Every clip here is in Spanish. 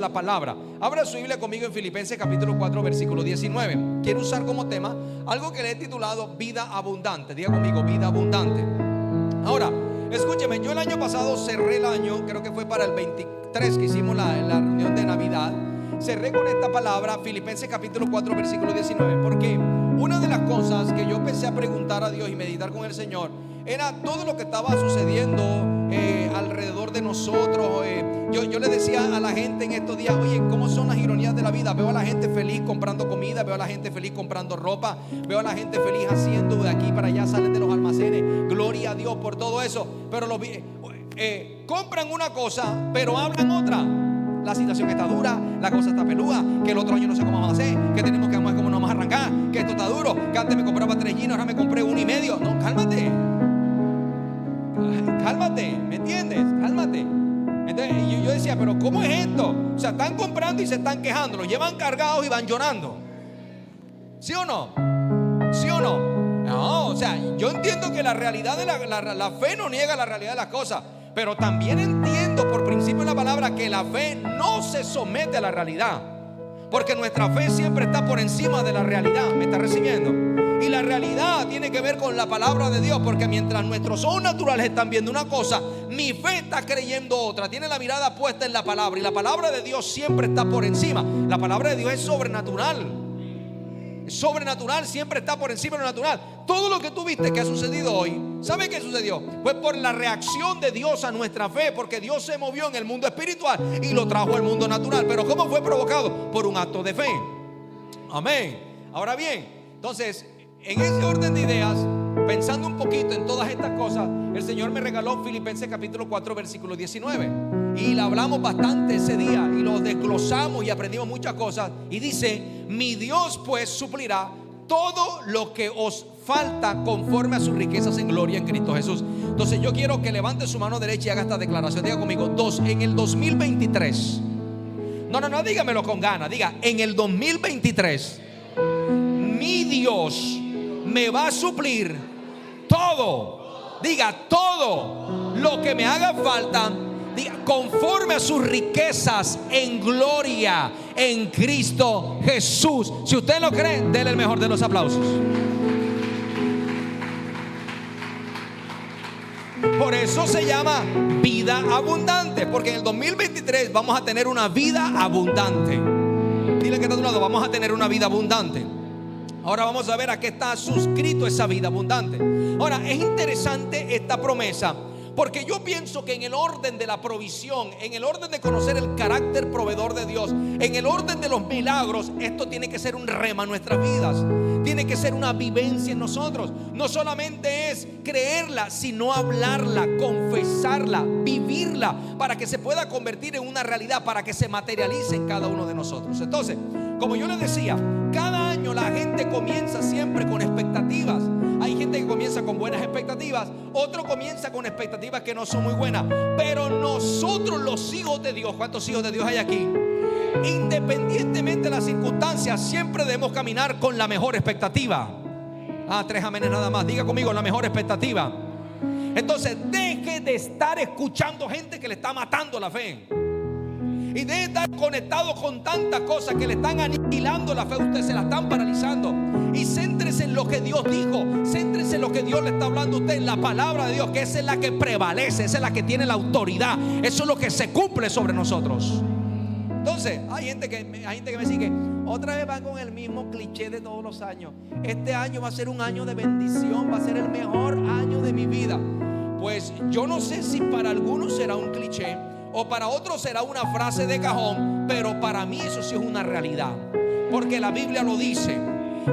la palabra. Abra su Biblia conmigo en Filipenses capítulo 4 versículo 19. Quiero usar como tema algo que le he titulado vida abundante. Diga conmigo, vida abundante. Ahora, escúcheme, yo el año pasado cerré el año, creo que fue para el 23 que hicimos la reunión de Navidad. Cerré con esta palabra, Filipenses capítulo 4 versículo 19, porque una de las cosas que yo empecé a preguntar a Dios y meditar con el Señor era todo lo que estaba sucediendo alrededor de nosotros. Yo le decía a la gente en estos días, oye, ¿cómo son las ironías de la vida? Veo a la gente feliz comprando comida, veo a la gente feliz comprando ropa, veo a la gente feliz haciendo de aquí para allá, salen de los almacenes, gloria a Dios por todo eso. Pero compran una cosa, pero hablan otra. La situación está dura, la cosa está peluda, que el otro año no sé cómo vamos a hacer, que tenemos que cómo nos vamos a arrancar, que esto está duro, que antes me compraba 3 jeans, ahora me compré 1,5. No, cálmate, ¿me entiendes? Cálmate. Entonces yo decía, pero ¿cómo es esto? O sea, están comprando y se están quejando, los llevan cargados y van llorando. ¿Sí o no? ¿Sí o no? No, o sea, yo entiendo que la realidad de la fe no niega la realidad de las cosas, pero también entiendo por principio de la palabra que la fe no se somete a la realidad, porque nuestra fe siempre está por encima de la realidad. ¿Me está recibiendo? Y la realidad tiene que ver con la palabra de Dios, porque mientras nuestros ojos naturales están viendo una cosa, mi fe está creyendo otra. Tiene la mirada puesta en la palabra, y la palabra de Dios siempre está por encima. La palabra de Dios es sobrenatural. Sobrenatural, siempre está por encima de lo natural. Todo lo que tú viste que ha sucedido hoy, ¿sabe qué sucedió? Fue por la reacción de Dios a nuestra fe, porque Dios se movió en el mundo espiritual y lo trajo al mundo natural. Pero ¿cómo fue provocado? Por un acto de fe. Amén. Ahora bien, entonces, en ese orden de ideas, pensando un poquito en todas estas cosas, el Señor me regaló Filipenses capítulo 4 versículo 19, y la hablamos bastante ese día y lo desglosamos y aprendimos muchas cosas. Y dice: mi Dios pues suplirá todo lo que os falta conforme a sus riquezas en gloria en Cristo Jesús. Entonces yo quiero que levante su mano derecha y haga esta declaración. Diga conmigo, en el 2023. No, dígamelo con ganas. Diga, en el 2023 mi Dios me va a suplir todo. Diga, todo lo que me haga falta, diga, conforme a sus riquezas en gloria en Cristo Jesús. Si usted lo cree, déle el mejor de los aplausos. Por eso se llama vida abundante, porque en el 2023 vamos a tener una vida abundante. Dile que está a tu lado, vamos a tener una vida abundante. Ahora vamos a ver a qué está suscrito esa vida abundante. Ahora, es interesante esta promesa, porque yo pienso que en el orden de la provisión, en el orden de conocer el carácter proveedor de Dios, en el orden de los milagros, esto tiene que ser un rema en nuestras vidas. Tiene que ser una vivencia en nosotros. No solamente es creerla, sino hablarla, confesarla, vivirla, para que se pueda convertir en una realidad, para que se materialice en cada uno de nosotros. Entonces, como yo les decía, cada año la gente comienza siempre con expectativas. Hay gente que comienza con buenas expectativas, otro comienza con expectativas que no son muy buenas. Pero nosotros, los hijos de Dios, ¿cuántos hijos de Dios hay aquí? Independientemente de las circunstancias, siempre debemos caminar con la mejor expectativa. 3 amenes nada más. Diga conmigo, la mejor expectativa. Entonces, deje de estar escuchando gente que le está matando la fe, y de estar conectado con tantas cosas que le están aniquilando la fe. Ustedes se la están paralizando. Y céntrese en lo que Dios dijo. Céntrese en lo que Dios le está hablando a usted, en la palabra de Dios, que esa es la que prevalece, esa es la que tiene la autoridad. Eso es lo que se cumple sobre nosotros. Entonces, hay gente que me sigue. Otra vez van con el mismo cliché de todos los años. Este año va a ser un año de bendición, va a ser el mejor año de mi vida. Pues yo no sé si para algunos será un cliché o para otros será una frase de cajón, pero para mí eso sí es una realidad, porque la Biblia lo dice.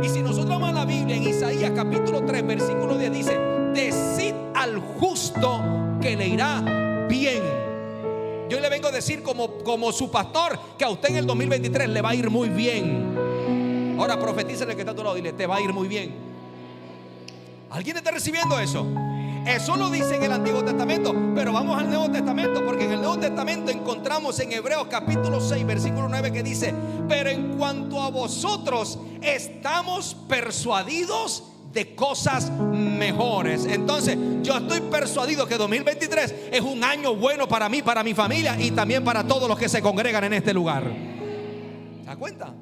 Y si nosotros vamos a la Biblia, en Isaías capítulo 3 versículo 10 dice: decid al justo que le irá bien. Yo le vengo a decir como su pastor que a usted en el 2023 le va a ir muy bien. Ahora profetícele que está a tu lado, dile: te va a ir muy bien. ¿Alguien está recibiendo eso? Eso lo dice en el Antiguo Testamento, pero vamos al Nuevo Testamento, porque en el Nuevo Testamento encontramos en Hebreos capítulo 6 versículo 9 que dice: pero en cuanto a vosotros estamos persuadidos de cosas mejores. Entonces yo estoy persuadido que 2023 es un año bueno para mí, para mi familia y también para todos los que se congregan en este lugar. ¿Se da cuenta?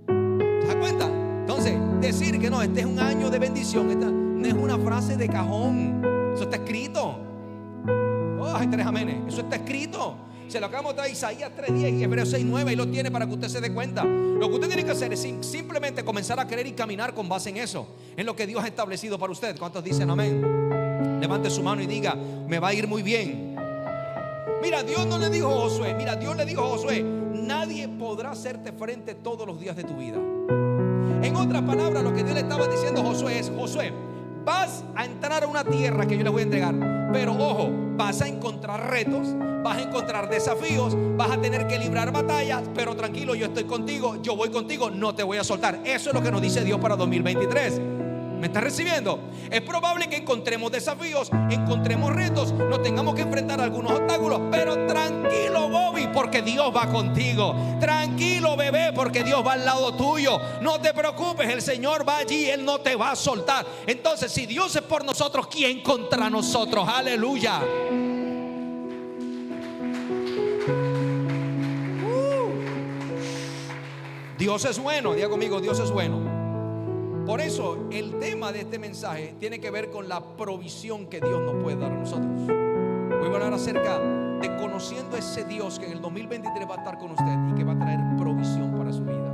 ¿Se da cuenta? Entonces decir que no, este es un año de bendición, esta no es una frase de cajón. Eso está escrito. Oh, hay tres amenes. Eso está escrito. Se lo acabamos de dar Isaías 3:10 y Hebreos 6:9. Ahí lo tiene para que usted se dé cuenta. Lo que usted tiene que hacer es simplemente comenzar a creer y caminar con base en eso, en lo que Dios ha establecido para usted. ¿Cuántos dicen amén? Levante su mano y diga: me va a ir muy bien. Mira, Dios no le dijo a Josué, mira, Dios le dijo a Josué: nadie podrá hacerte frente todos los días de tu vida. En otras palabras, lo que Dios le estaba diciendo a Josué es: Josué, vas a entrar a una tierra que yo le voy a entregar, pero ojo, vas a encontrar retos, vas a encontrar desafíos, vas a tener que librar batallas, pero tranquilo, yo estoy contigo, yo voy contigo, no te voy a soltar. Eso es lo que nos dice Dios para 2023. ¿Me estás recibiendo? Es probable que encontremos desafíos, encontremos retos, nos tengamos que enfrentar a algunos obstáculos, pero tranquilo, Bobby, porque Dios va contigo. Tranquilo, bebé, porque Dios va al lado tuyo. No te preocupes, el Señor va allí, Él no te va a soltar. Entonces, si Dios es por nosotros, ¿quién contra nosotros? Aleluya. Dios es bueno, diga conmigo, Dios es bueno. Por eso el tema de este mensaje tiene que ver con la provisión que Dios nos puede dar a nosotros. Voy a hablar acerca de conociendo a ese Dios que en el 2023 va a estar con usted y que va a traer provisión para su vida.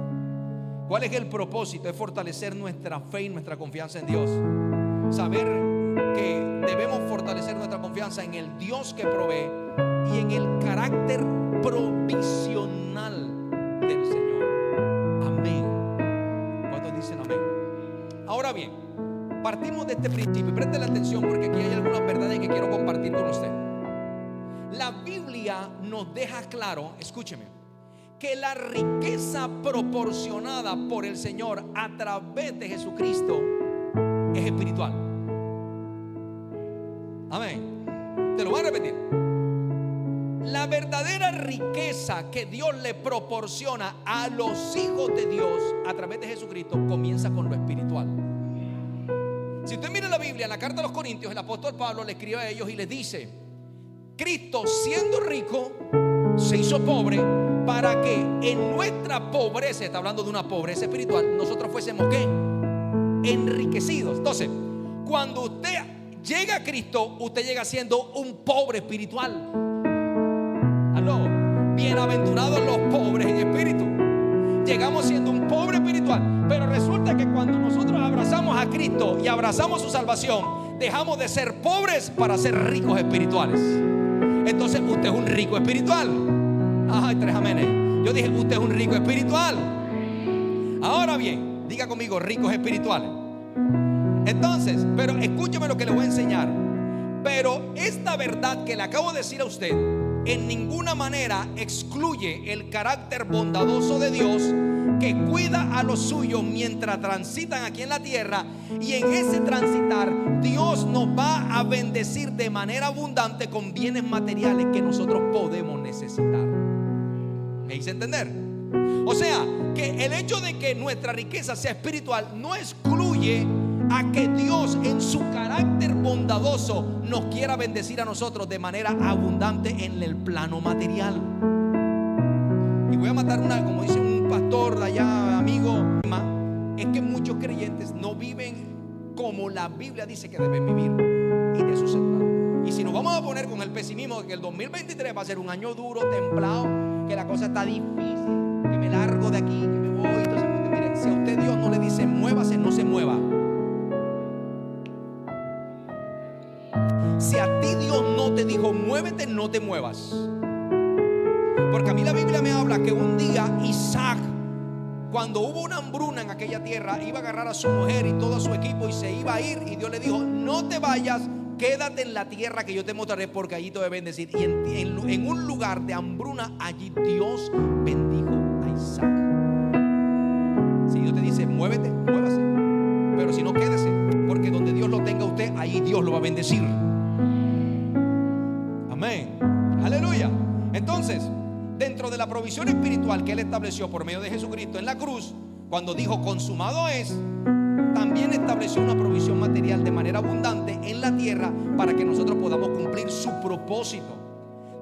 ¿Cuál es el propósito? Es fortalecer nuestra fe y nuestra confianza en Dios. Saber que debemos fortalecer nuestra confianza en el Dios que provee y en el carácter provisional del Señor. Amén. ¿Cuántos dicen amén? Ahora bien, partimos de este principio. Préstele atención porque aquí hay algunas verdades que quiero compartir con usted. La Biblia nos deja claro, escúcheme, que la riqueza proporcionada por el Señor a través de Jesucristo es espiritual. Amén. Te lo voy a repetir. La verdadera riqueza que Dios le proporciona a los hijos de Dios a través de Jesucristo comienza con lo espiritual. Si usted mira la Biblia, en la carta a los Corintios, el apóstol Pablo le escribe a ellos y les dice: Cristo, siendo rico, se hizo pobre para que en nuestra pobreza, está hablando de una pobreza espiritual, nosotros fuésemos ¿qué? Enriquecidos. Entonces, cuando usted llega a Cristo, usted llega siendo un pobre espiritual. Aló, bienaventurados los pobres en espíritu. Llegamos siendo un pobre espiritual, pero resulta que cuando nosotros abrazamos a Cristo y abrazamos su salvación, dejamos de ser pobres para ser ricos espirituales. Entonces usted es un rico espiritual. Ay, tres amenes. Yo dije, usted es un rico espiritual. Ahora bien, diga conmigo, ricos espirituales. Entonces, pero escúcheme lo que le voy a enseñar. Pero esta verdad que le acabo de decir a usted en ninguna manera excluye el carácter bondadoso de Dios, que cuida a los suyos mientras transitan aquí en la tierra. Y en ese transitar Dios nos va a bendecir de manera abundante con bienes materiales que nosotros podemos necesitar. ¿Me hice entender? O sea, que el hecho de que nuestra riqueza sea espiritual no excluye a que Dios en su carácter bondadoso nos quiera bendecir a nosotros de manera abundante en el plano material. Y voy a matar una, como dice un pastor de allá, amigo, es que muchos creyentes no viven como la Biblia dice que deben vivir, y de eso se trata. Y si nos vamos a poner con el pesimismo de que el 2023 va a ser un año duro, templado, que la cosa está difícil, que me largo de aquí, que me voy, entonces, mire, si a usted Dios no le dice muévase, no se mueva. Si a ti Dios no te dijo muévete, no te muevas. Porque a mí la Biblia me habla que un día Isaac, cuando hubo una hambruna en aquella tierra, iba a agarrar a su mujer y todo su equipo y se iba a ir, y Dios le dijo: no te vayas, quédate en la tierra que yo te mostraré, porque allí te voy a bendecir. Y en un lugar de hambruna, allí Dios bendijo a Isaac. Si Dios te dice muévete, muévase, pero si no, quédese, porque donde Dios lo tenga a usted, ahí Dios lo va a bendecir. Amén, aleluya. Entonces, dentro de la provisión espiritual que Él estableció por medio de Jesucristo en la cruz, cuando dijo consumado es, también estableció una provisión material de manera abundante en la tierra para que nosotros podamos cumplir su propósito.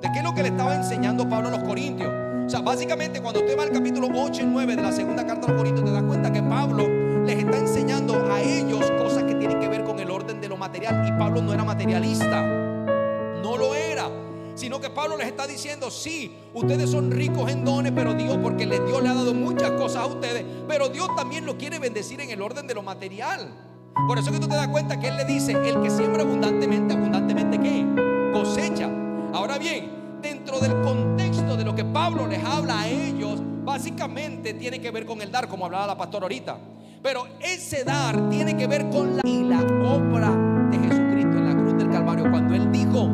¿De qué es lo que le estaba enseñando Pablo a los corintios? O sea, básicamente cuando usted va al capítulo 8 y 9 de la segunda carta a los corintios, te das cuenta que Pablo les está enseñando a ellos cosas que tienen que ver con el orden de lo material. Y Pablo no era materialista, no lo era, sino que Pablo les está diciendo: sí, ustedes son ricos en dones, pero Dios, porque Dios le ha dado muchas cosas a ustedes, pero Dios también lo quiere bendecir en el orden de lo material. Por eso que tú te das cuenta que Él le dice: el que siembra abundantemente, abundantemente ¿qué? Cosecha. Ahora bien, dentro del contexto de lo que Pablo les habla a ellos, básicamente tiene que ver con el dar, como hablaba la pastora ahorita. Pero ese dar tiene que ver con la obra de Jesucristo en la cruz del Calvario, cuando Él dijo: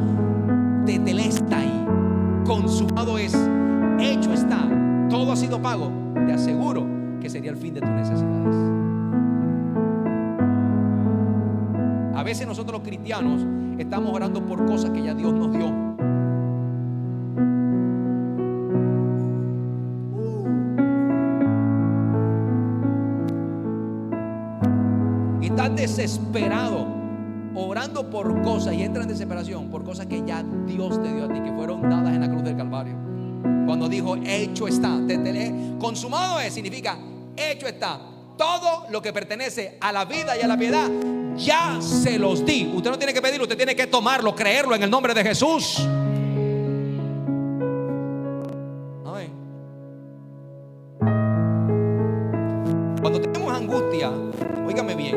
tetelestai, consumado es, hecho está, todo ha sido pago. Te aseguro que sería el fin de tus necesidades. A veces nosotros los cristianos estamos orando por cosas que ya Dios nos dio. Y estás desesperado orando por cosas y entra en desesperación por cosas que ya Dios te dio a ti, que fueron dadas en la cruz del Calvario. Cuando dijo: hecho está, consumado es, significa hecho está. Todo lo que pertenece a la vida y a la piedad ya se los di. Usted no tiene que pedirlo, usted tiene que tomarlo, creerlo en el nombre de Jesús. Amén. Cuando tenemos angustia, óigame bien,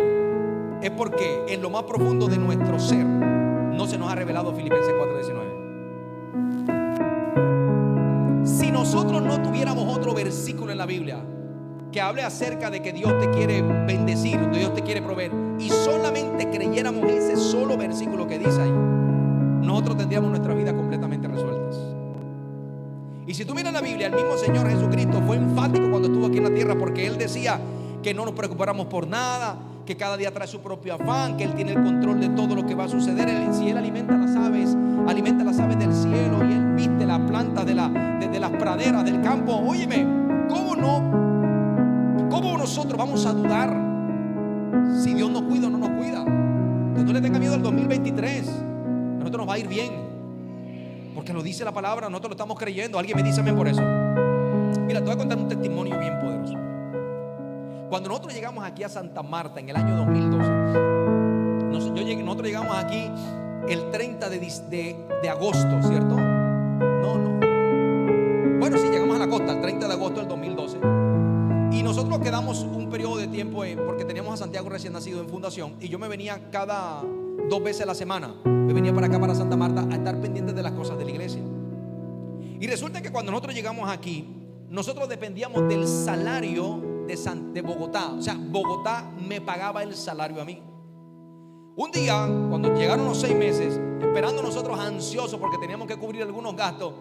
es porque en lo más profundo de nuestro ser no se nos ha revelado Filipenses 4:19. Si nosotros no tuviéramos otro versículo en la Biblia que hable acerca de que Dios te quiere bendecir, Dios te quiere proveer, y solamente creyéramos ese solo versículo que dice ahí, nosotros tendríamos nuestra vida completamente resueltas. Y si tú miras la Biblia, el mismo Señor Jesucristo fue enfático cuando estuvo aquí en la tierra, porque Él decía que no nos preocupáramos por nada, que cada día trae su propio afán, que Él tiene el control de todo lo que va a suceder. Si Él alimenta las aves del cielo, y Él viste las plantas de las praderas del campo. Óyeme, ¿cómo nosotros vamos a dudar si Dios nos cuida o no nos cuida? Entonces no le tenga miedo al 2023. A nosotros nos va a ir bien, porque lo dice la palabra, nosotros lo estamos creyendo. Alguien me dice amén por eso. Mira, te voy a contar un testimonio bien poderoso. Cuando nosotros llegamos aquí a Santa Marta en el año 2012, nosotros llegamos aquí el 30 de agosto, ¿cierto? No. Bueno, sí, llegamos a la costa el 30 de agosto del 2012. Y nosotros quedamos un periodo de tiempo porque teníamos a Santiago recién nacido en fundación, y yo me venía cada 2 veces a la semana. Me venía para acá, para Santa Marta, a estar pendiente de las cosas de la iglesia. Y resulta que cuando nosotros llegamos aquí, nosotros dependíamos del salario de Bogotá. O sea, Bogotá me pagaba el salario a mí. Un día, cuando llegaron los 6 meses, esperando nosotros ansiosos porque teníamos que cubrir algunos gastos,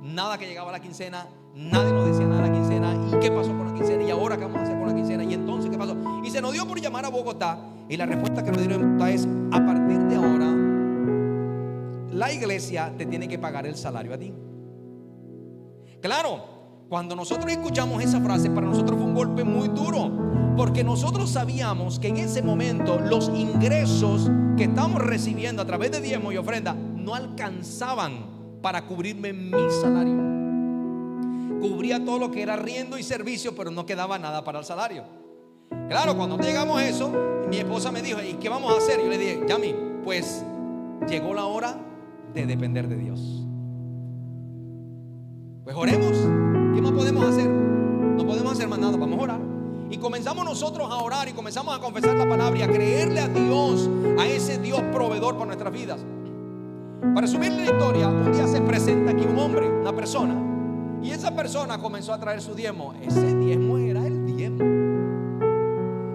nada que llegaba a la quincena, nadie nos decía nada de la quincena. ¿Y qué pasó con la quincena? ¿Y ahora qué vamos a hacer con la quincena? ¿Y entonces qué pasó? Y se nos dio por llamar a Bogotá, y la respuesta que nos dieron en Bogotá es: a partir de ahora la iglesia te tiene que pagar el salario a ti. Claro, cuando nosotros escuchamos esa frase, para nosotros fue un golpe muy duro, porque nosotros sabíamos que en ese momento los ingresos que estábamos recibiendo a través de diezmo y ofrenda no alcanzaban para cubrirme mi salario. Cubría todo lo que era arriendo y servicio, pero no quedaba nada para el salario. Claro, cuando llegamos a eso, mi esposa me dijo: ¿y qué vamos a hacer? Yo le dije: Yami, pues llegó la hora de depender de Dios. Pues oremos. ¿Qué más podemos hacer? No podemos hacer más nada, vamos a orar. Y comenzamos nosotros a orar y comenzamos a confesar la palabra y a creerle a Dios, a ese Dios proveedor para nuestras vidas. Para resumir la historia, un día se presenta aquí un hombre, una persona, y esa persona comenzó a traer su diezmo. Ese diezmo era el diezmo,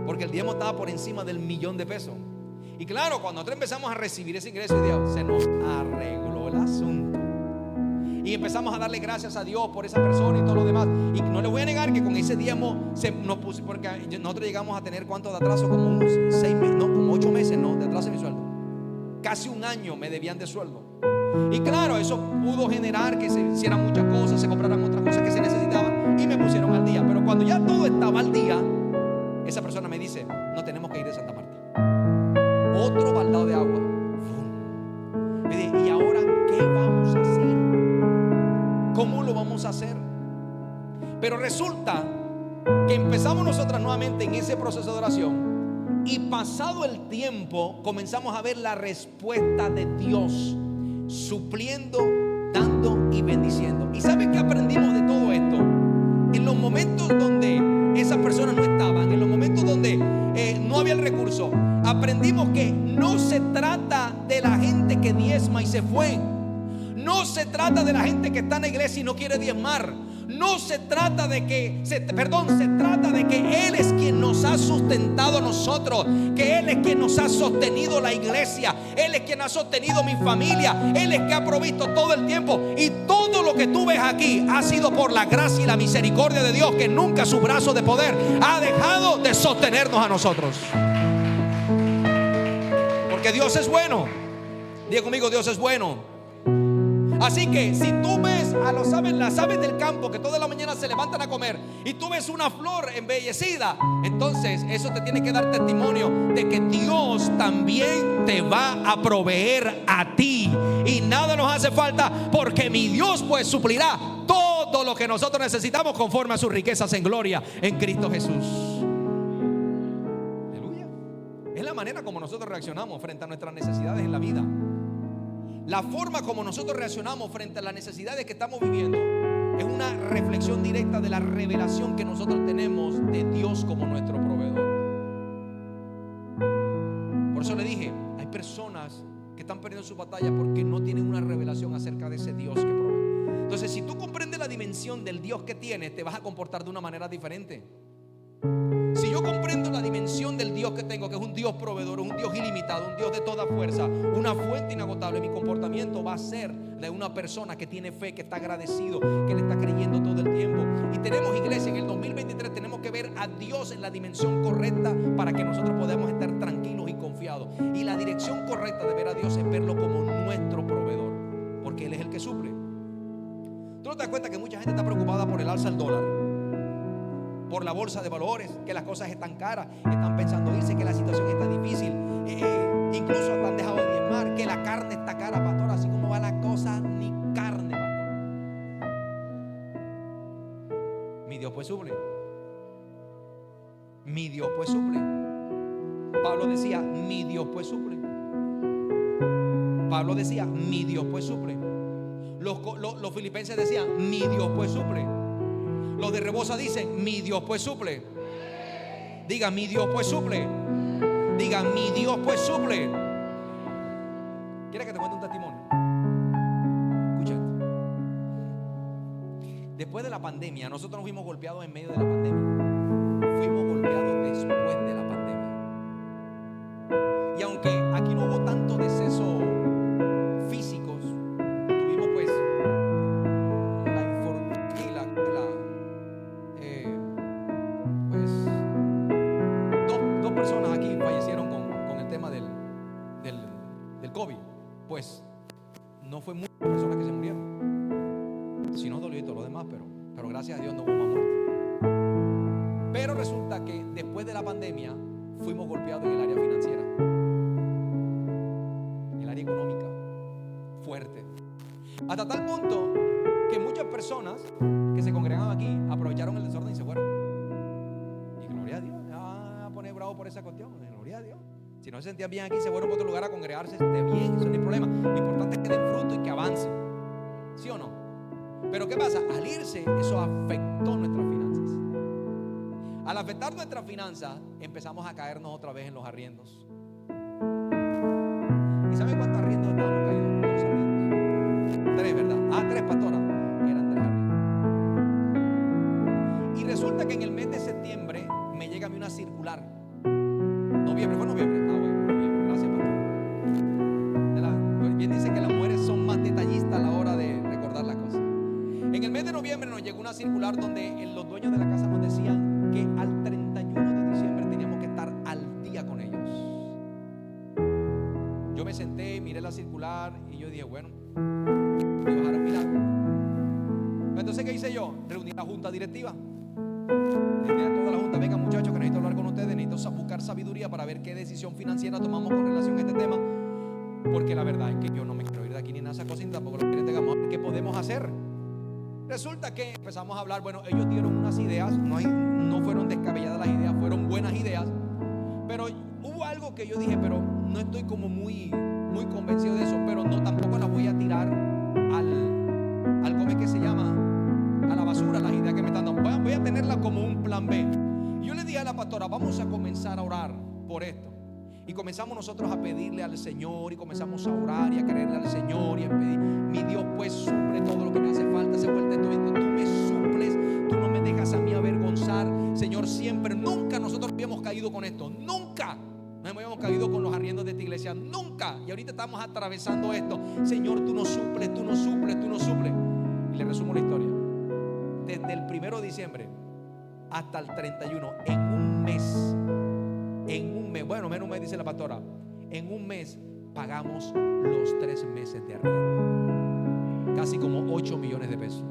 porque el diezmo estaba por encima del $1,000,000. Y claro, cuando nosotros empezamos a recibir ese ingreso de Dios, se nos arregló el asunto. Y empezamos a darle gracias a Dios por esa persona y todo lo demás. Y no le voy a negar que con ese diezmo se nos puso, porque nosotros llegamos a tener ¿cuánto de atraso? Como unos 6 meses, no, como 8 meses, ¿no? De atraso de mi sueldo. Casi un año me debían de sueldo. Y claro, eso pudo generar que se hicieran muchas cosas, se compraran otras cosas que se necesitaban, y me pusieron al día. Pero cuando ya todo estaba al día, esa persona me dice: no tenemos que ir de Santa Marta. Otro baldado de agua. Me dice: ¿y ahora qué vamos a hacer? ¿Cómo lo vamos a hacer? Pero resulta que empezamos nosotras nuevamente en ese proceso de oración, y pasado el tiempo comenzamos a ver la respuesta de Dios, supliendo, dando y bendiciendo. ¿Y saben qué aprendimos de todo esto? En los momentos donde esas personas no estaban, en los momentos donde no había el recurso, aprendimos que no se trata de la gente que diezma y se fue. No se trata de la gente que está en la iglesia y no quiere diezmar. No se trata de que, se trata de que Él es quien nos ha sustentado a nosotros, que Él es quien nos ha sostenido la iglesia, Él es quien ha sostenido mi familia, Él es que ha provisto todo el tiempo. Y todo lo que tú ves aquí ha sido por la gracia y la misericordia de Dios, que nunca su brazo de poder ha dejado de sostenernos a nosotros. Porque Dios es bueno. Diga conmigo: Dios es bueno. Así que si tú ves a las aves del campo que toda la mañana se levantan a comer, y tú ves una flor embellecida, entonces eso te tiene que dar testimonio de que Dios también te va a proveer a ti. Y nada nos hace falta, porque mi Dios pues suplirá todo lo que nosotros necesitamos conforme a sus riquezas en gloria en Cristo Jesús. Aleluya. Es la manera como nosotros reaccionamos frente a nuestras necesidades en la vida. La forma como nosotros reaccionamos frente a las necesidades que estamos viviendo es una reflexión directa de la revelación que nosotros tenemos de Dios como nuestro proveedor. Por eso le dije, hay personas que están perdiendo su batalla porque no tienen una revelación acerca de ese Dios que provee. Entonces, si tú comprendes la dimensión del Dios que tienes, te vas a comportar de una manera diferente. Si yo comprendo la dimensión del Dios que tengo, que es un Dios proveedor, un Dios ilimitado, un Dios de toda fuerza, una fuente inagotable, mi comportamiento va a ser de una persona que tiene fe, que está agradecido, que le está creyendo todo el tiempo. Y tenemos, iglesia, en el 2023 tenemos que ver a Dios en la dimensión correcta para que nosotros podamos estar tranquilos y confiados. Y la dirección correcta de ver a Dios es verlo como nuestro proveedor, porque Él es el que suple. ¿Tú no te das cuenta que mucha gente está preocupada por el alza del dólar, por la bolsa de valores, que las cosas están caras, están pensando irse, que la situación está difícil, incluso hasta han dejado de diezmar, que la carne está cara, pastor? Así como va la cosa, ni carne, pastor. Mi Dios pues suple. Mi Dios pues suple. Pablo decía: mi Dios pues suple. Pablo decía: mi Dios pues suple. Los filipenses decían: mi Dios pues suple. Los de Rebosa dicen: mi Dios pues suple. Diga: mi Dios pues suple. Diga: mi Dios pues suple. ¿Quieres que te cuente un testimonio? Escucha esto. Después de la pandemia, nosotros nos fuimos golpeados en medio de la pandemia. Fuimos golpeados después de la pandemia. Y aunque aquí no hubo tanto deceso físicos, tuvimos pues dos personas aquí fallecieron con el tema del COVID. Pues no fue muchas personas que se murieron, sino dolió y todo lo demás, pero gracias a Dios no hubo más muerte. Pero resulta que después de la pandemia fuimos golpeados en el área financiera, en el área económica, fuerte, hasta tal punto que muchas personas que se congregaban aquí aprovecharon el desorden y se fueron. Y gloria a Dios, a poner bravo por esa cuestión, gloria a Dios. Si no se sentían bien aquí, se fueron para otro lugar a congregarse, esté bien, eso no hay problema. Lo importante es que den fruto y que avancen, ¿sí o no? Pero ¿qué pasa? Al irse, eso afectó nuestras finanzas. Al afectar nuestras finanzas, empezamos a caernos otra vez en los arriendos. ¿Y saben cuántos arriendos estábamos caídos? 2 arriendos. 3, ¿verdad? 3, pastora. Eran 3 arriendos. Y resulta que en el mes de septiembre me llega a mí una circular. Noviembre, ¿fue noviembre? Bueno, noviembre, gracias, pastor. Bien dice que las mujeres son más detallistas a la hora de recordar las cosas. En el mes de noviembre nos llegó una circular donde los dueños de la casa nos decían que al 31 de diciembre teníamos que estar al día con ellos. Yo me senté, miré la circular y yo dije, bueno, me bajaron milagro. Entonces, ¿qué hice yo? Reuní la junta directiva. Dije a toda la junta: vengan, muchachos, que necesito hablar con ustedes. Necesito buscar sabiduría para ver qué decisión financiera tomamos con relación a este tema. Porque la verdad es que yo no me quiero ir de aquí ni nada de esa cosa, tampoco lo quieren. Tengamos a ver qué podemos hacer. Resulta que empezamos a hablar. Bueno, ellos dieron unas ideas, no fueron descabelladas las ideas, fueron buenas ideas. Pero hubo algo que yo dije, pero no estoy como muy convencido de eso. Pero no, tampoco las voy a tirar ¿cómo es que se llama? A la basura, las ideas que me están dando. Voy a tenerlas como un plan B. Y yo le dije a la pastora, vamos a comenzar a orar por esto. Y comenzamos nosotros a pedirle al Señor, y comenzamos a orar y a creerle al Señor y a pedir: mi Dios, pues suple todo lo que me hace falta. Se vuelve todo esto, tú me suples, tú no me dejas a mí avergonzar, Señor. Siempre, nunca nosotros habíamos caído con esto, nunca nos habíamos caído con los arriendos de esta iglesia, nunca. Y ahorita estamos atravesando esto. Señor, tú nos suples, tú nos suples, tú nos suples. Y le resumo la historia. Desde el 1 de diciembre hasta el 31, en un mes, bueno, menos un mes, dice la pastora, en un mes pagamos los 3 meses de arriendo, casi como 8 millones de pesos.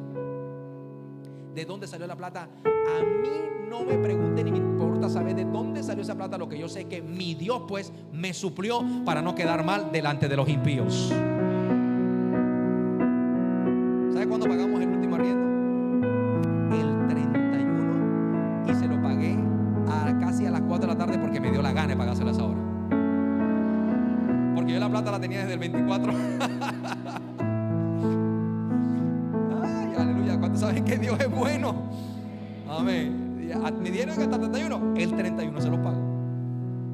¿De dónde salió la plata? A mí no me pregunten ni me importa saber de dónde salió esa plata. Lo que yo sé es que mi Dios pues me suplió para no quedar mal delante de los impíos. ¿Sabe cuándo pagamos el último arriendo? El 31, y se lo pagué casi a las 4 de la tarde porque me dio la gana de pagárselo a esa hora. Porque yo la plata la tenía desde el 24. Ay, aleluya. ¿Cuántos saben que Dios es bueno? Amén. Me dieron hasta el 31. El 31 se lo pago.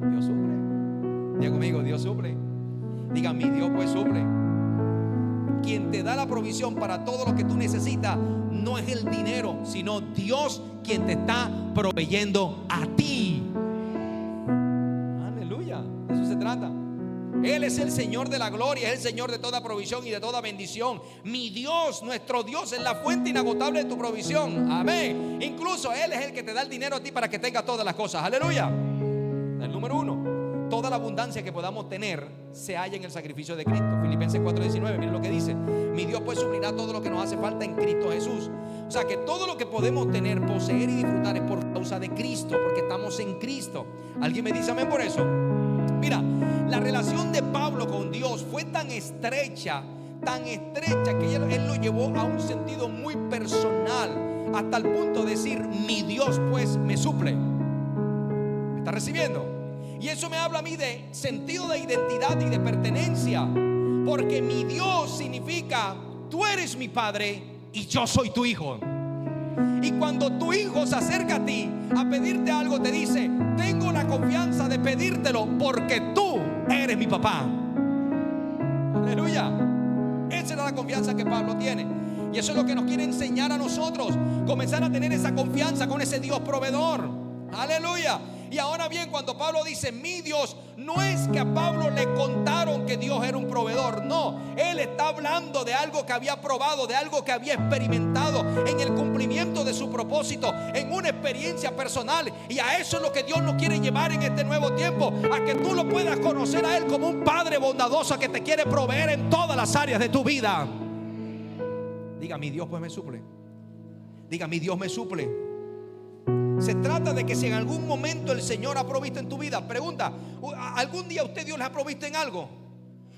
Dios suple. Diga conmigo, Dios suple. Diga, mi Dios pues suple. Quien te da la provisión para todo lo que tú necesitas no es el dinero, sino Dios quien te está proveyendo a ti. Aleluya. De eso se trata. Él es el Señor de la gloria, es el Señor de toda provisión y de toda bendición. Mi Dios, nuestro Dios, es la fuente inagotable de tu provisión. Amén. Incluso Él es el que te da el dinero a ti para que tengas todas las cosas. Aleluya. El número 1, toda la abundancia que podamos tener se halla en el sacrificio de Cristo. Filipenses 4:19, miren lo que dice: mi Dios pues suplirá todo lo que nos hace falta en Cristo Jesús. O sea que todo lo que podemos tener, poseer y disfrutar es por causa de Cristo, porque estamos en Cristo. ¿Alguien me dice amén por eso? Mira, la relación de Pablo con Dios fue tan estrecha que él lo llevó a un sentido muy personal, hasta el punto de decir: mi Dios pues me suple. ¿Me está recibiendo? Y eso me habla a mí de sentido de identidad y de pertenencia, porque mi Dios significa: tú eres mi padre y yo soy tu hijo. Y cuando tu hijo se acerca a ti a pedirte algo, te dice: tengo la confianza de pedírtelo porque tú eres mi papá. Aleluya. Esa era la confianza que Pablo tiene. Y eso es lo que nos quiere enseñar a nosotros: comenzar a tener esa confianza con ese Dios proveedor. Aleluya. Y ahora bien, cuando Pablo dice mi Dios, no es que a Pablo le contaron que Dios era un proveedor. No, él está hablando de algo que había probado, de algo que había experimentado en el cumplimiento de su propósito, en una experiencia personal. Y a eso es lo que Dios nos quiere llevar en este nuevo tiempo, a que tú lo puedas conocer a Él como un Padre bondadoso que te quiere proveer en todas las áreas de tu vida. Diga, mi Dios pues me suple. Diga, mi Dios me suple. Se trata de que si en algún momento el Señor ha provisto en tu vida, pregunta: ¿algún día usted, Dios, le ha provisto en algo?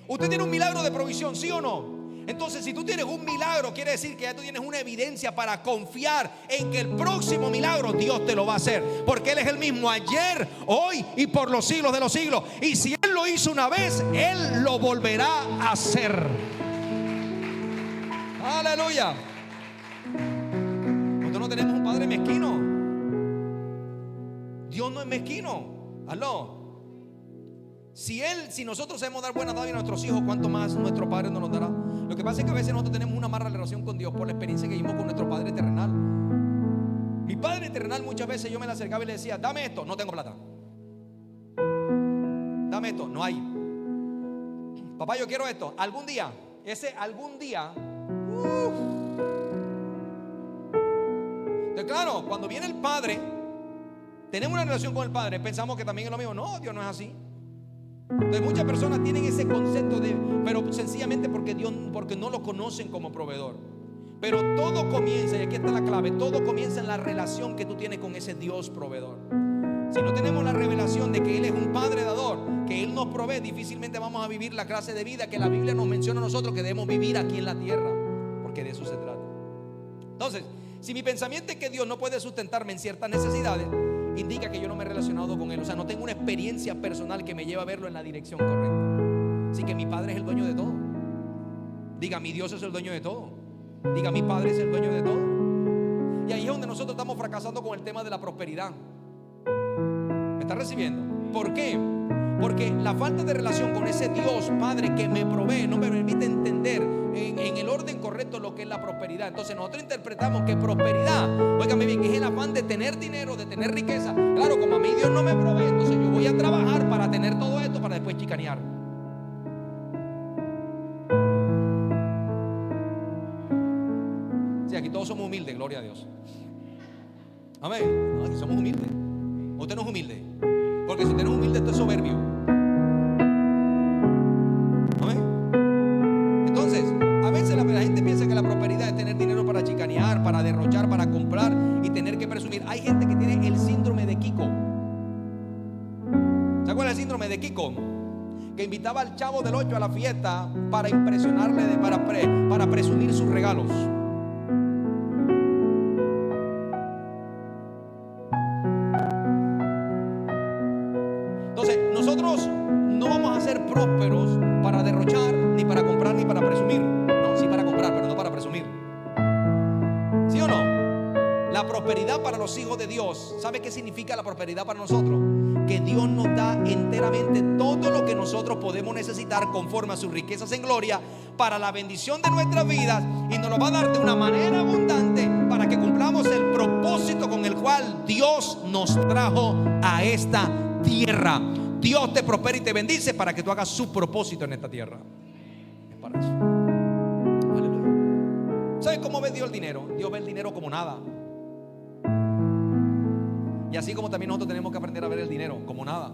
¿Usted tiene un milagro de provisión, sí o no? Entonces, si tú tienes un milagro, quiere decir que ya tú tienes una evidencia para confiar en que el próximo milagro Dios te lo va a hacer, porque Él es el mismo ayer, hoy y por los siglos de los siglos. Y si Él lo hizo una vez, Él lo volverá a hacer. Aleluya. Nosotros no tenemos un padre mezquino. Dios no es mezquino. Aló. Si nosotros sabemos dar buenas dádivas a nuestros hijos, ¿cuánto más nuestro Padre nos dará? Lo que pasa es que a veces nosotros tenemos una mala relación con Dios por la experiencia que vivimos con nuestro Padre terrenal. Mi Padre terrenal, muchas veces yo me le acercaba y le decía: dame esto, no tengo plata. Dame esto, no hay. Papá, yo quiero esto, algún día. Ese algún día. Entonces, claro, cuando viene el Padre, tenemos una relación con el Padre, pensamos que también es lo mismo. No, Dios no es así. Entonces muchas personas tienen ese concepto pero sencillamente porque no lo conocen como proveedor. Pero todo comienza, y aquí está la clave, todo comienza en la relación que tú tienes con ese Dios proveedor. Si no tenemos la revelación de que Él es un Padre dador, que Él nos provee, difícilmente vamos a vivir la clase de vida que la Biblia nos menciona a nosotros que debemos vivir aquí en la tierra, porque de eso se trata. Entonces, si mi pensamiento es que Dios no puede sustentarme en ciertas necesidades, indica que yo no me he relacionado con Él. O sea, no tengo una experiencia personal que me lleve a verlo en la dirección correcta. Así que mi Padre es el dueño de todo. Diga, mi Dios es el dueño de todo. Diga, mi Padre es el dueño de todo. Y ahí es donde nosotros estamos fracasando con el tema de la prosperidad. ¿Me está recibiendo? ¿Por qué? Porque la falta de relación con ese Dios Padre que me provee no me permite entender en el orden correcto lo que es la prosperidad. Entonces nosotros interpretamos que prosperidad, óigame bien, es el afán de tener dinero, de tener riqueza. Claro, como a mí Dios no me provee, entonces yo voy a trabajar para tener todo esto para después chicanear. Sí, aquí todos somos humildes, gloria a Dios. Amén. No, aquí somos humildes. Usted no es humilde, porque si usted no es humilde, usted es soberbio. Amén. Entonces, a veces la gente piensa que la prosperidad es tener dinero para chicanear, para derrochar, para comprar y tener que presumir. Hay gente que tiene el síndrome de Kiko. ¿Se acuerdan del síndrome de Kiko? Que invitaba al Chavo del 8 a la fiesta para impresionarle, para presumir sus regalos. Entonces, nosotros no vamos a ser prósperos para derrochar, ni para comprar, ni para presumir. No, sí para comprar, pero no para presumir. ¿Sí o no? La prosperidad para los hijos de Dios, ¿sabe qué significa la prosperidad para nosotros? Que Dios nos da enteramente todo lo que nosotros podemos necesitar conforme a sus riquezas en gloria para la bendición de nuestras vidas, y nos lo va a dar de una manera abundante para que cumplamos el propósito con el cual Dios nos trajo a esta tierra. Dios te prospera y te bendice para que tú hagas su propósito en esta tierra. Es para eso. Aleluya. ¿Sabes cómo ve Dios el dinero? Dios ve el dinero como nada. Y así como también nosotros tenemos que aprender a ver el dinero como nada.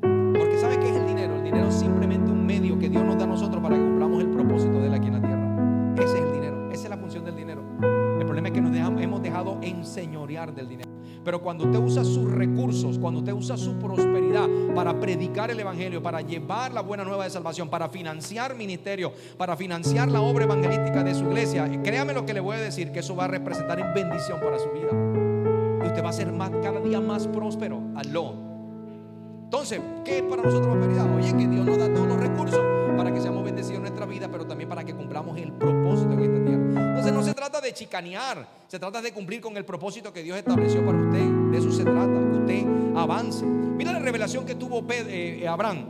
Porque ¿sabe qué es el dinero? El dinero es simplemente un medio que Dios nos da a nosotros para que cumplamos el propósito de Él aquí en la tierra. Ese es el dinero, esa es la función del dinero. El problema es que hemos dejado enseñorear del dinero. Pero cuando usted usa sus recursos, cuando usted usa su prosperidad para predicar el evangelio, para llevar la buena nueva de salvación, para financiar ministerio, para financiar la obra evangelística de su iglesia, créame lo que le voy a decir, que eso va a representar en bendición para su vida. Y usted va a ser cada día más próspero. Aló. Entonces, ¿qué es para nosotros prosperidad? Oye, que Dios nos da todos los recursos para que seamos bendecidos en nuestra vida, pero también para que cumplamos el propósito en esta tierra. Entonces no se trata de chicanear, se trata de cumplir con el propósito que Dios estableció para usted. De eso se trata, que usted avance. Mira la revelación que tuvo Abraham.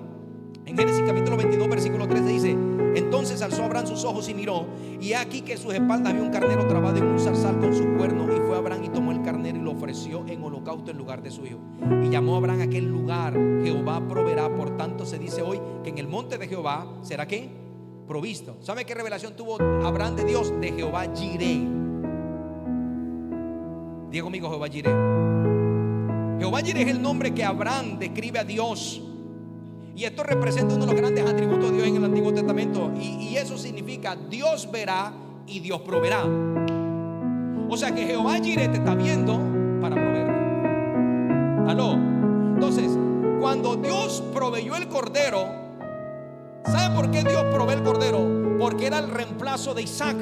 En Génesis capítulo 22 versículo 13 dice: entonces alzó Abraham sus ojos y miró, y aquí que en sus espaldas había un carnero trabado en un zarzal con su cuerno. Y fue Abraham y tomó el carnero y lo ofreció en holocausto en lugar de su hijo. Y llamó a Abraham aquel lugar: Jehová proveerá. Por tanto se dice hoy que en el monte de Jehová será ¿qué? Provisto. ¿Sabe qué revelación tuvo Abraham de Dios? De Jehová Jireh. Diga conmigo, Jehová Jireh. Jehová Jireh es el nombre que Abraham describe a Dios. Y esto representa uno de los grandes atributos de Dios en el Antiguo Testamento. Y eso significa Dios verá y Dios proveerá. O sea que Jehová Jireh te está viendo para proveerte. Aló. Entonces, cuando Dios proveyó el cordero, ¿sabe por qué Dios provee el cordero? Porque era el reemplazo de Isaac.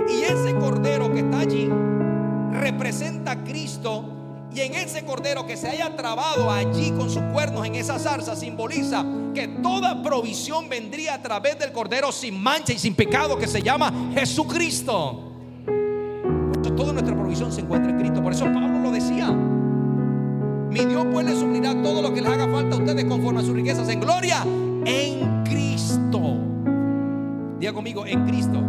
Y ese cordero que está allí representa a Cristo. Y en ese cordero que se haya trabado allí con sus cuernos en esa zarza simboliza que toda provisión vendría a través del cordero sin mancha y sin pecado, que se llama Jesucristo. Por eso toda nuestra provisión se encuentra en Cristo. Por eso Pablo lo decía: mi Dios pues le suplirá todo lo que les haga falta a ustedes conforme a sus riquezas en gloria en Cristo. Diga conmigo, en Cristo.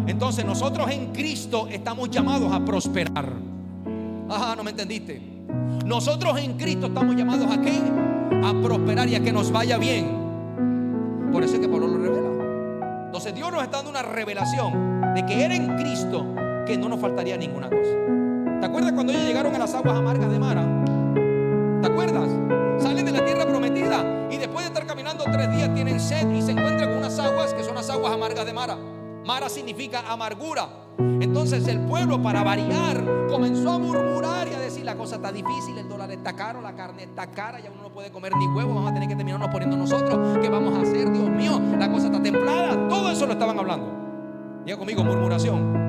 Entonces nosotros en Cristo estamos llamados a prosperar. Ajá, no me entendiste. Nosotros en Cristo estamos llamados ¿a qué? A prosperar y a que nos vaya bien. Por eso es que Pablo lo revela. Entonces Dios nos está dando una revelación de que era en Cristo que no nos faltaría ninguna cosa. ¿Te acuerdas cuando ellos llegaron a las aguas amargas de Mara? ¿Te acuerdas? Salen de la tierra prometida y después de estar caminando 3 días tienen sed y se encuentran con unas aguas que son las aguas amargas de Mara. Mara significa amargura. Entonces el pueblo, para variar, comenzó a murmurar y a decir: la cosa está difícil, el dólar está caro, la carne está cara, ya uno no puede comer ni huevo, vamos a tener que terminarnos poniendo nosotros. ¿Qué vamos a hacer? Dios mío, la cosa está templada. Todo eso lo estaban hablando. Diga conmigo: murmuración.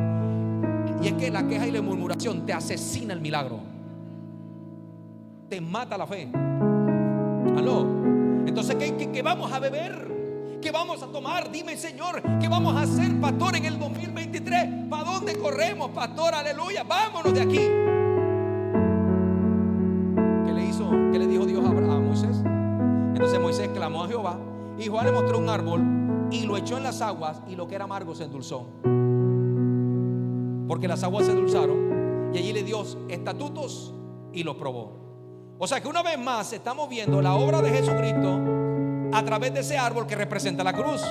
Y es que la queja y la murmuración te asesina el milagro, te mata la fe. ¿Aló? Entonces, ¿qué vamos a beber? ¿Qué vamos a tomar? Dime, Señor, ¿qué vamos a hacer, pastor, en el 2023? ¿Para dónde corremos, pastor? Aleluya, vámonos de aquí. ¿Qué le hizo? ¿Qué le dijo Dios a Moisés? Entonces Moisés clamó a Jehová, y Jehová le mostró un árbol y lo echó en las aguas, y lo que era amargo se endulzó, porque las aguas se endulzaron, y allí le dio estatutos y los probó. O sea que una vez más estamos viendo la obra de Jesucristo a través de ese árbol que representa la cruz.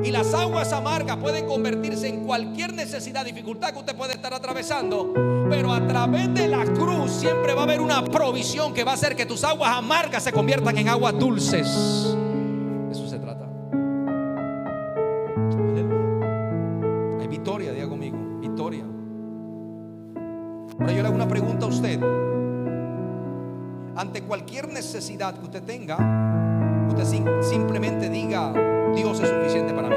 Y las aguas amargas pueden convertirse en cualquier necesidad, dificultad que usted puede estar atravesando, pero a través de la cruz siempre va a haber una provisión que va a hacer que tus aguas amargas se conviertan en aguas dulces. Eso se trata. Aleluya. Hay victoria, diga conmigo, victoria. Ahora yo le hago una pregunta a usted. Ante cualquier necesidad que usted tenga, usted simplemente diga: Dios es suficiente para mí.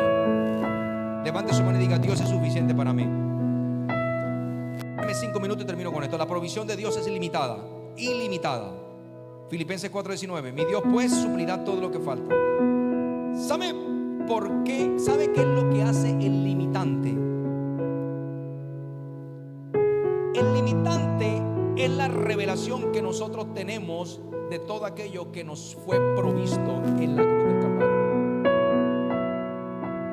Levante su mano y diga: Dios es suficiente para mí. Dame 5 minutos y termino con esto. La provisión de Dios es ilimitada. Ilimitada. Filipenses 4:19. Mi Dios pues suplirá todo lo que falta. ¿Sabe por qué? ¿Sabe qué es lo que hace el limitante? El limitante es la revelación que nosotros tenemos de todo aquello que nos fue provisto en la cruz del Calvario.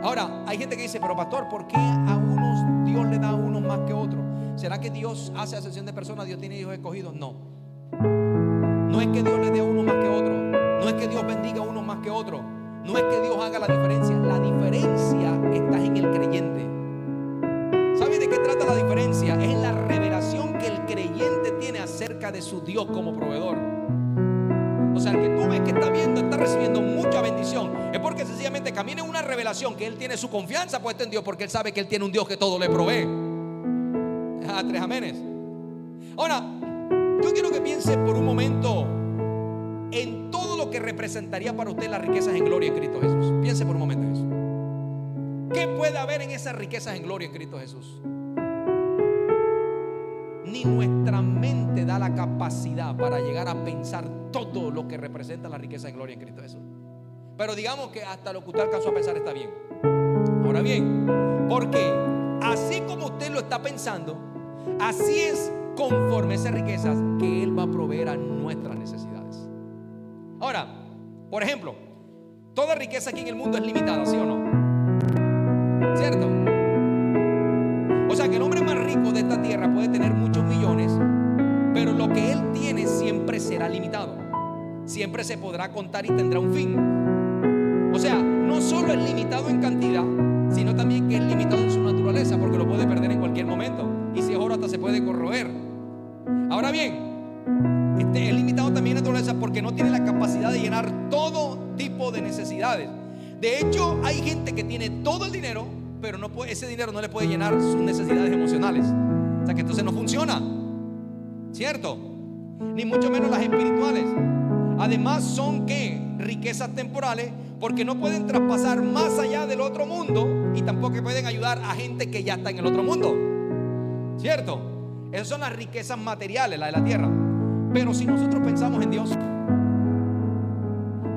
Ahora, hay gente que dice: pero pastor, ¿por qué a unos Dios le da a unos más que a otros? ¿Será que Dios hace acepción de personas? ¿Dios tiene hijos escogidos? No. No es que Dios le dé a uno más que a otro. No es que Dios bendiga a uno más que a otro. No es que Dios haga la diferencia. La diferencia está en el creyente. ¿Sabe de qué trata la diferencia? Es en la revelación que el creyente tiene acerca de su Dios como proveedor. O sea, el que tú ves que está viendo, está recibiendo mucha bendición, es porque sencillamente camina en una revelación que él tiene su confianza puesta en Dios, porque él sabe que él tiene un Dios que todo le provee. 3 amenes. Ahora, yo quiero que piense por un momento en todo lo que representaría para usted las riquezas en gloria en Cristo Jesús. Piense por un momento en eso. ¿Qué puede haber en esas riquezas en gloria en Cristo Jesús? Ni nuestra mente da la capacidad para llegar a pensar todo lo que representa la riqueza en gloria en Cristo Jesús. Pero digamos que hasta lo que usted alcanzó a pensar está bien. Ahora bien, porque así como usted lo está pensando, así es conforme a esas riquezas que Él va a proveer a nuestras necesidades. Ahora, por ejemplo, toda riqueza aquí en el mundo es limitada, ¿sí o no? ¿Cierto? O sea que el hombre más rico de esta tierra puede tener muchos millones, pero lo que él tiene siempre será limitado. Siempre se podrá contar y tendrá un fin. O sea, no solo es limitado en cantidad, sino también que es limitado en su naturaleza, porque lo puede perder en cualquier momento. Y si es oro, hasta se puede corroer. Ahora bien, es limitado también en naturaleza porque no tiene la capacidad de llenar todo tipo de necesidades. De hecho, hay gente que tiene todo el dinero, pero no puede, ese dinero no le puede llenar sus necesidades emocionales. O sea que entonces no funciona, ¿cierto? Ni mucho menos las espirituales. Además son ¿qué? Riquezas temporales, porque no pueden traspasar más allá del otro mundo, y tampoco pueden ayudar a gente que ya está en el otro mundo, ¿cierto? Esas son las riquezas materiales, las de la tierra. Pero si nosotros pensamos en Dios,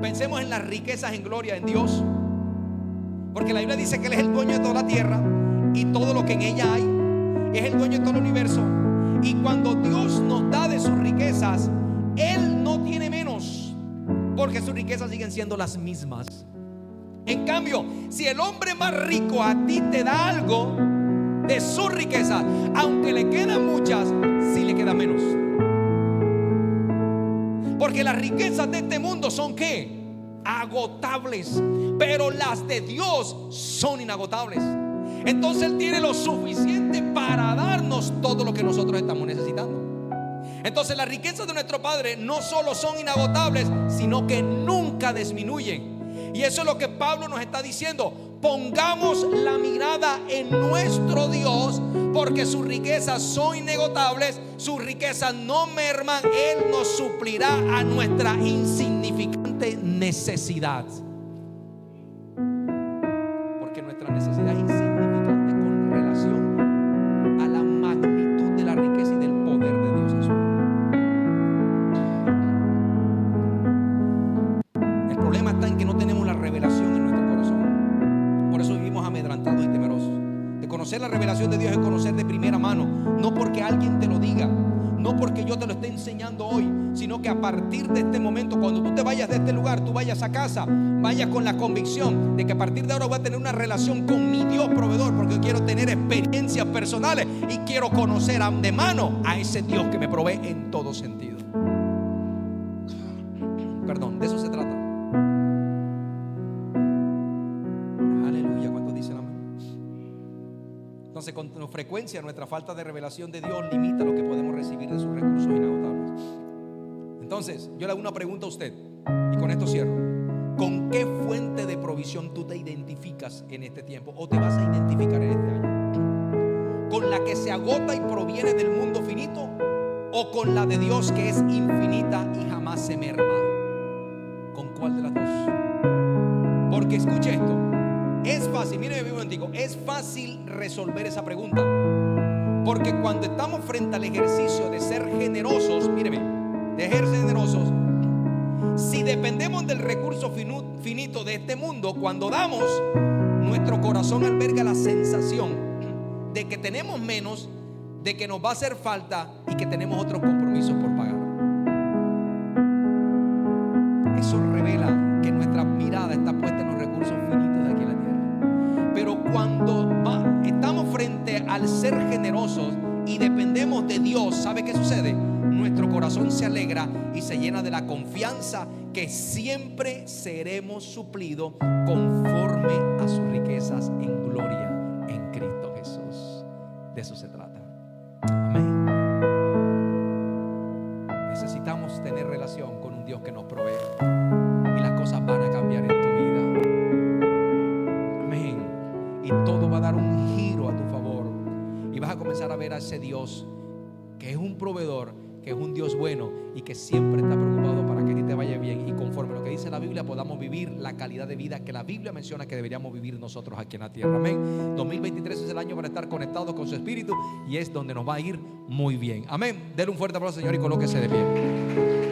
pensemos en las riquezas en gloria en Dios, porque la Biblia dice que Él es el dueño de toda la tierra y todo lo que en ella hay. Es el dueño de todo el universo. Y cuando Dios nos da de sus riquezas, Él no tiene menos, porque sus riquezas siguen siendo las mismas. En cambio, si el hombre más rico a ti te da algo de sus riquezas, aunque le quedan muchas, sí le queda menos. Porque las riquezas de este mundo son ¿qué? Agotables, pero las de Dios son inagotables. Entonces Él tiene lo suficiente para darnos todo lo que nosotros estamos necesitando. Entonces las riquezas de nuestro Padre no solo son inagotables, sino que nunca disminuyen. Y eso es lo que Pablo nos está diciendo. Pongamos la mirada en nuestro Dios, porque sus riquezas son inagotables, sus riquezas no merman. Él nos suplirá a nuestra insignificante necesidad. Porque nuestra necesidad es insignificante con relación a la magnitud de la riqueza y del poder de Dios en su vida. El problema está en que no tenemos la revelación en nuestro corazón. Por eso vivimos amedrantados y temerosos. De conocer la revelación de Dios es conocer de primera mano, no porque alguien te lo diga, no porque yo te lo esté enseñando hoy, sino que a partir de este momento, cuando tú te vayas de este lugar, tú vayas a casa, vayas con la convicción de que a partir de ahora voy a tener una relación con mi Dios proveedor, porque yo quiero tener experiencias personales y quiero conocer de mano a ese Dios que me provee en todo sentido. Perdón, de eso se trata. Aleluya, ¿cuántos dicen amén? Entonces, con frecuencia nuestra falta de revelación de Dios limita lo que podemos recibir de sus recursos inagotables. Entonces, yo le hago una pregunta a usted y con esto cierro. ¿Con qué fuente de provisión tú te identificas en este tiempo o te vas a identificar en este año? ¿Con la que se agota y proviene del mundo finito o con la de Dios que es infinita y jamás se merma? ¿Con cuál de las dos? Porque escuche esto. Es fácil, mire un momentico, es fácil resolver esa pregunta, porque cuando estamos frente al ejercicio de ser generosos, míreme, de ser generosos, si dependemos del recurso finito de este mundo, cuando damos, nuestro corazón alberga la sensación de que tenemos menos, de que nos va a hacer falta y que tenemos otros compromisos por pagar. Eso revela que nuestra mirada está puesta en los recursos finitos de aquí en la tierra. Pero cuando estamos frente al ser generosos y dependemos de Dios, ¿sabe qué sucede? Nuestro corazón se alegra y se llena de la confianza que siempre seremos suplidos conforme a sus riquezas en gloria en Cristo Jesús. De eso se trata. Amén. Necesitamos tener relación con un Dios que nos provee y las cosas van a cambiar en tu vida. Amén. Y todo va a dar un giro a tu favor y vas a comenzar a ver a ese Dios que es un proveedor, que es un Dios bueno y que siempre está preocupado para que a ti te vaya bien y conforme a lo que dice la Biblia podamos vivir la calidad de vida que la Biblia menciona que deberíamos vivir nosotros aquí en la tierra. Amén. 2023 es el año para estar conectados con su espíritu y es donde nos va a ir muy bien. Amén. Denle un fuerte aplauso, Señor, y colóquese de pie.